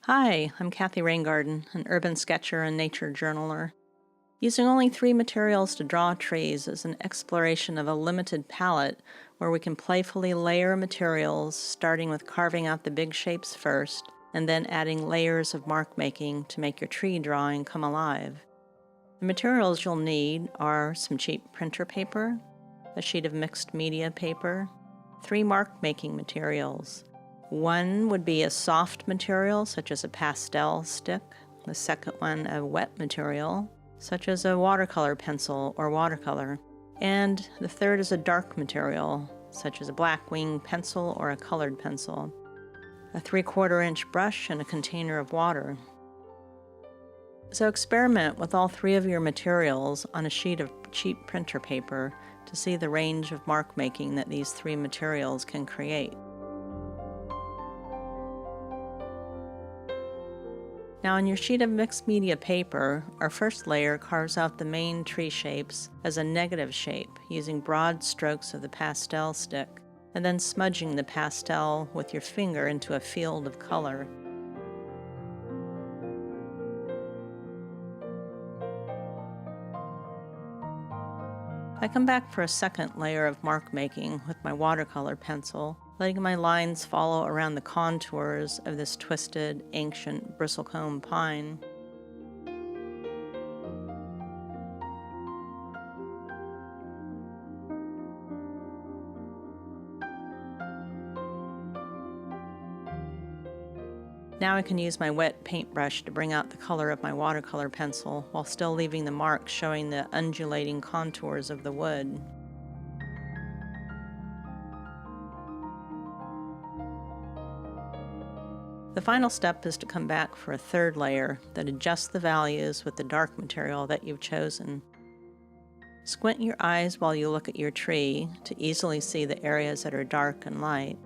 Hi, I'm Kathy Raingarden, an urban sketcher and nature journaler. Using only 3 materials to draw trees is an exploration of a limited palette where we can playfully layer materials, starting with carving out the big shapes first, and then adding layers of mark making to make your tree drawing come alive. The materials you'll need are some cheap printer paper, a sheet of mixed media paper, 3 mark-making materials. One would be a soft material, such as a pastel stick. The second one, a wet material, such as a watercolor pencil or watercolor. And the third is a dark material, such as a black wing pencil or a colored pencil. A 3/4-inch brush and a container of water. So experiment with all 3 of your materials on a sheet of cheap printer paper to see the range of mark making that these 3 materials can create. Now on your sheet of mixed media paper, our first layer carves out the main tree shapes as a negative shape using broad strokes of the pastel stick, and then smudging the pastel with your finger into a field of color. I come back for a second layer of mark making with my watercolor pencil, letting my lines follow around the contours of this twisted, ancient bristlecone pine. Now I can use my wet paintbrush to bring out the color of my watercolor pencil while still leaving the marks showing the undulating contours of the wood. The final step is to come back for a third layer that adjusts the values with the dark material that you've chosen. Squint your eyes while you look at your tree to easily see the areas that are dark and light.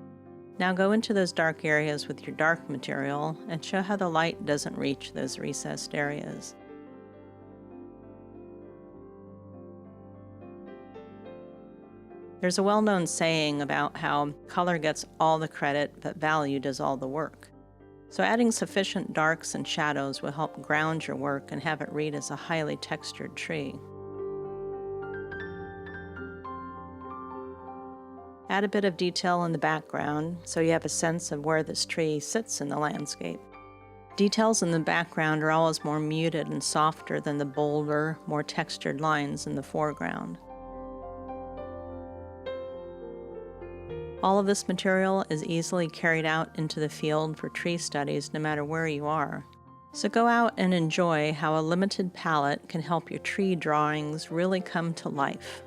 Now go into those dark areas with your dark material and show how the light doesn't reach those recessed areas. There's a well-known saying about how color gets all the credit, but value does all the work. So adding sufficient darks and shadows will help ground your work and have it read as a highly textured tree. Add a bit of detail in the background so you have a sense of where this tree sits in the landscape. Details in the background are always more muted and softer than the bolder, more textured lines in the foreground. All of this material is easily carried out into the field for tree studies no matter where you are. So go out and enjoy how a limited palette can help your tree drawings really come to life.